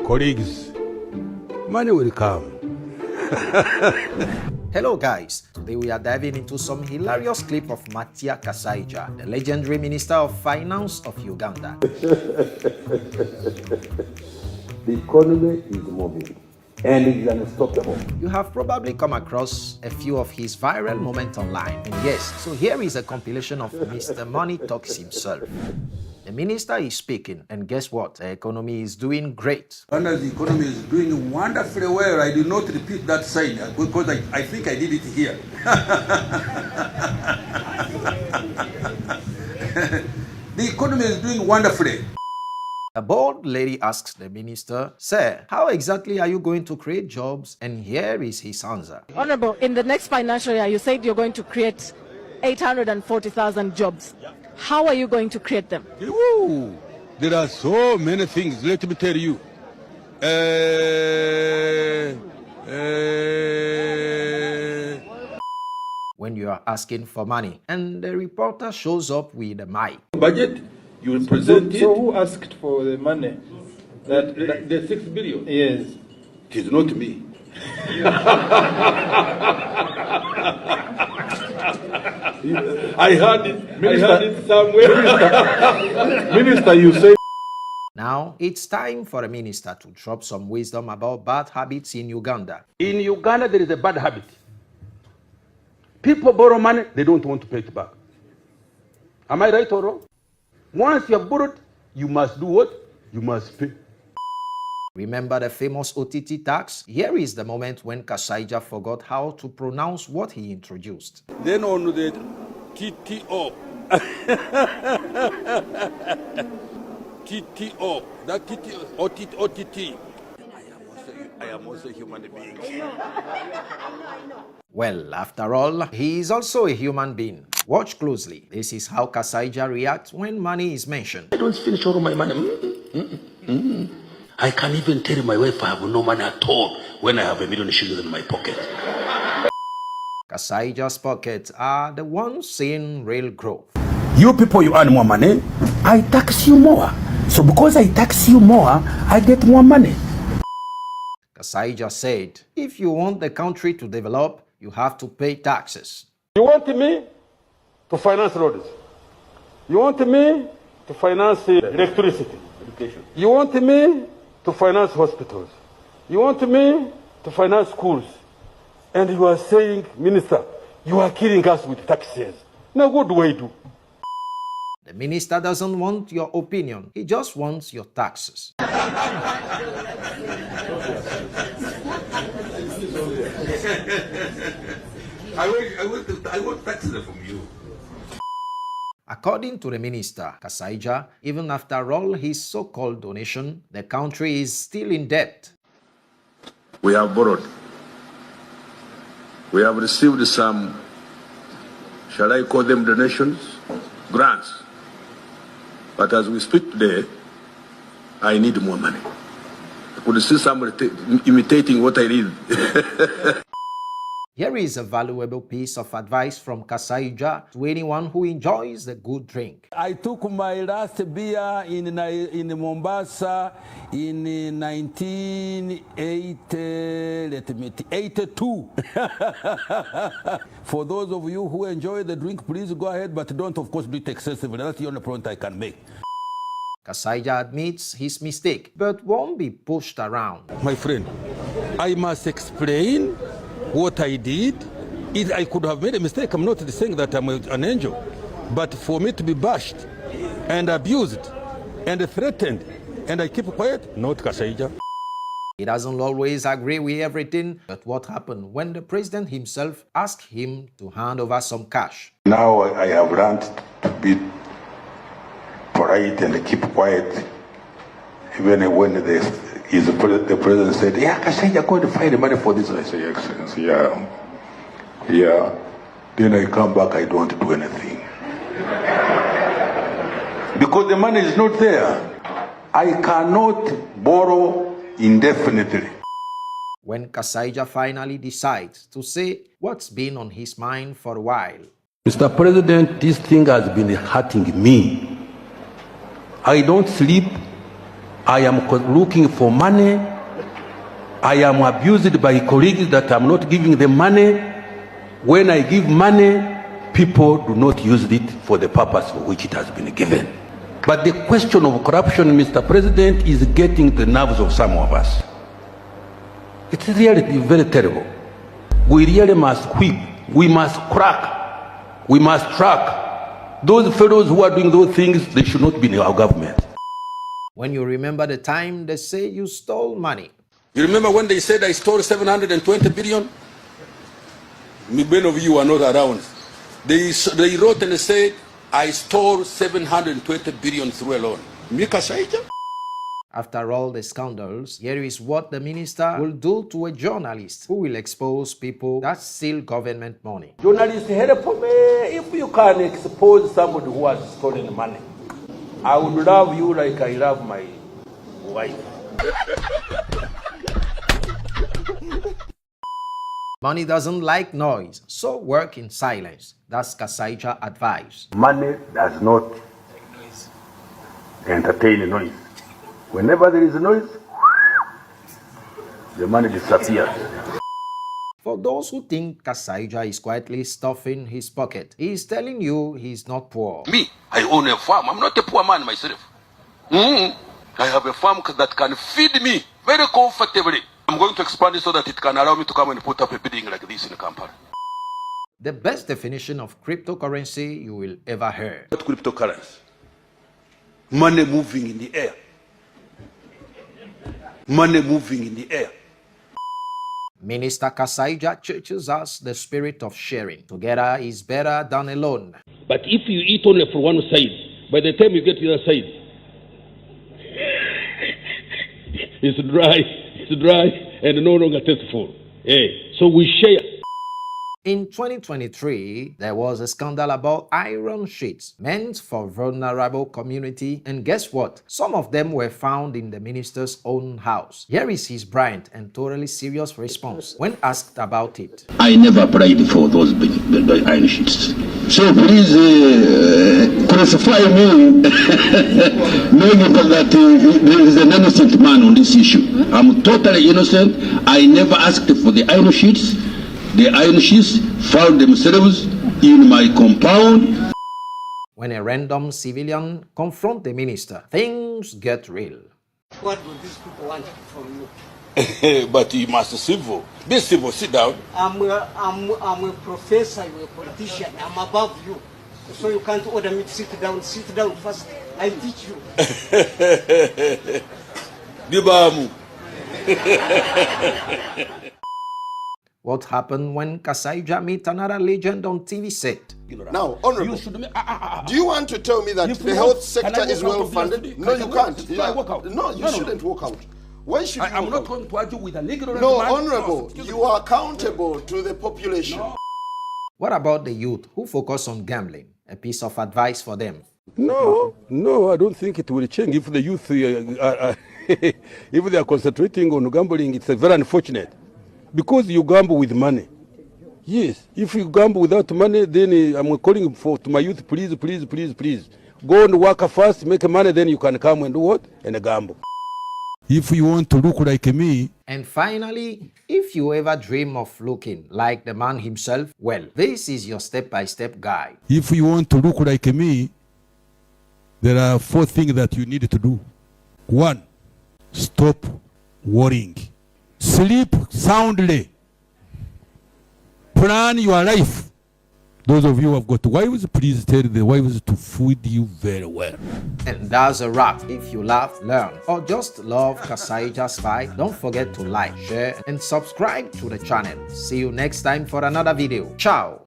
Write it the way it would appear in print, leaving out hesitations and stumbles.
Colleagues, money will come. Hello guys, today we are diving into some hilarious clip of Matia Kasaija, the legendary Minister of Finance of Uganda. The economy is moving and it is unstoppable. You have probably come across a few of his viral moments online. And yes, so here is a compilation of Mr. Money Talks himself. The minister is speaking, and guess what? The economy is doing great. And the economy is doing wonderfully well. I did not repeat that sign because I think I did it here. The economy is doing wonderfully. A bold lady asks the minister, "Sir, how exactly are you going to create jobs?" And here is his answer. Honorable, in the next financial year, you said you're going to create 840,000 jobs. How are you going to create them? Ooh, there are so many things. Let me tell you. When you are asking for money, and the reporter shows up with a mic. Budget, you will present it. So who asked for the money? The 6 billion. Yes. It is not me. I heard it somewhere. Minister, you say. Now, it's time for a minister to drop some wisdom about bad habits in Uganda. In Uganda, there is a bad habit. People borrow money, they don't want to pay it back. Am I right or wrong? Once you have borrowed, you must do what? You must pay. Remember the famous OTT tax? Here is the moment when Kasaija forgot how to pronounce what he introduced. Then on the TTO. TTO. That TTO, OTT. I am also a human being. Well, after all, he is also a human being. Watch closely. This is how Kasaija reacts when money is mentioned. I don't finish all of my money. I can't even tell my wife I have no money at all when I have $1 million shillings in my pocket. Kasaija's pockets are the ones seeing real growth. You people, you earn more money, I tax you more. So because I tax you more, I get more money. Kasaija said, if you want the country to develop, you have to pay taxes. You want me to finance roads? You want me to finance electricity? Education. You want me to finance hospitals? You want me to finance schools? And you are saying, Minister, you are killing us with taxes. No good way to. The minister doesn't want your opinion. He just wants your taxes. I want taxes from you. According to the minister, Kasaija, even after all his so-called donation, the country is still in debt. We have borrowed. We have received some, shall I call them donations? Grants. But as we speak today, I need more money. I could see somebody imitating what I need. Here is a valuable piece of advice from Kasaija to anyone who enjoys a good drink. I took my last beer in Mombasa in 1982. For those of you who enjoy the drink, please go ahead, but don't, of course, do it excessively. That's the only point I can make. Kasaija admits his mistake, but won't be pushed around. My friend, I must explain what I did. I could have made a mistake. I'm not saying that I'm an angel. But for me to be bashed and abused and threatened and I keep quiet, not Kasaija. He doesn't always agree with everything, but what happened when the president himself asked him to hand over some cash? Now I have learned to be polite and keep quiet. Even when the president said, yeah, Kasaija, go to find the money for this. I say, Your Excellency, yeah. Then I come back, I don't do anything. Because the money is not there. I cannot borrow indefinitely. When Kasaija finally decides to say what's been on his mind for a while. Mr. President, this thing has been hurting me. I don't sleep. I am looking for money. I am abused by colleagues that I'm not giving them money. When I give money, people do not use it for the purpose for which it has been given. But the question of corruption, Mr. President, is getting the nerves of some of us. It's really very terrible. We really must whip. We must crack. We must track. Those fellows who are doing those things, they should not be in our government. When you remember the time they say you stole money. You remember when they said I stole 720 billion? Many of you are not around. They wrote and said, I stole 720 billion through a loan. Matia Kasaija? After all the scandals, here is what the minister will do to a journalist who will expose people that steal government money. Journalists, help me. If you can expose somebody who has stolen money, I would love you like I love my wife. Money doesn't like noise, so work in silence. That's Kasaija advice. Money does not entertain noise. Whenever there is noise, the money disappears. For those who think Kasaija is quietly stuffing his pocket, he is telling you he's not poor. Me, I own a farm. I'm not a poor man myself. I have a farm that can feed me very comfortably. I'm going to expand it so that it can allow me to come and put up a building like this in Kampala. The best definition of cryptocurrency you will ever hear. What cryptocurrency? Money moving in the air. Money moving in the air. Minister Kasaija teaches us the spirit of sharing. Together is better than alone. But if you eat only from one side, by the time you get to the other side, it's dry and no longer tasteful. So we share. In 2023, there was a scandal about iron sheets meant for vulnerable community, and guess what? Some of them were found in the minister's own house. Here is his brilliant and totally serious response when asked about it. I never applied for those iron sheets. So please crucify me, knowing that there is an innocent man on this issue. I'm totally innocent. I never asked for the iron sheets. The iron sheets found themselves in my compound. When a random civilian confronts the minister, things get real. What do these people want from you? But you must civil. Be civil, sit down. I'm a professor, you're a politician. I'm above you. So you can't order me to sit down. Sit down first. I'll teach you. Dibamu. What happened when Kasaija met another legend on TV set? Now, Honorable, do you want to tell me that the health sector is well funded? No, you can't. No, you shouldn't walk out. Why should you? I'm not going to argue with a legal. No, Honorable, you are accountable to the population. What about the youth who focus on gambling? A piece of advice for them. No, I don't think it will change. If the youth, if they are concentrating on gambling, it's very unfortunate. Because you gamble with money. Yes, if you gamble without money, then I'm calling to my youth, please. Go and work first, make money, then you can come and do what? And gamble. If you want to look like me. And finally, if you ever dream of looking like the man himself, well, this is your step-by-step guide. If you want to look like me, there are 4 things that you need to do. 1, stop worrying. Sleep soundly. Plan your life. Those of you who have got wives, please tell the wives to feed you very well. And that's a wrap. If you laugh, learn, or just love Kasaija's vibe, don't forget to like, share, and subscribe to the channel. See you next time for another video. Ciao!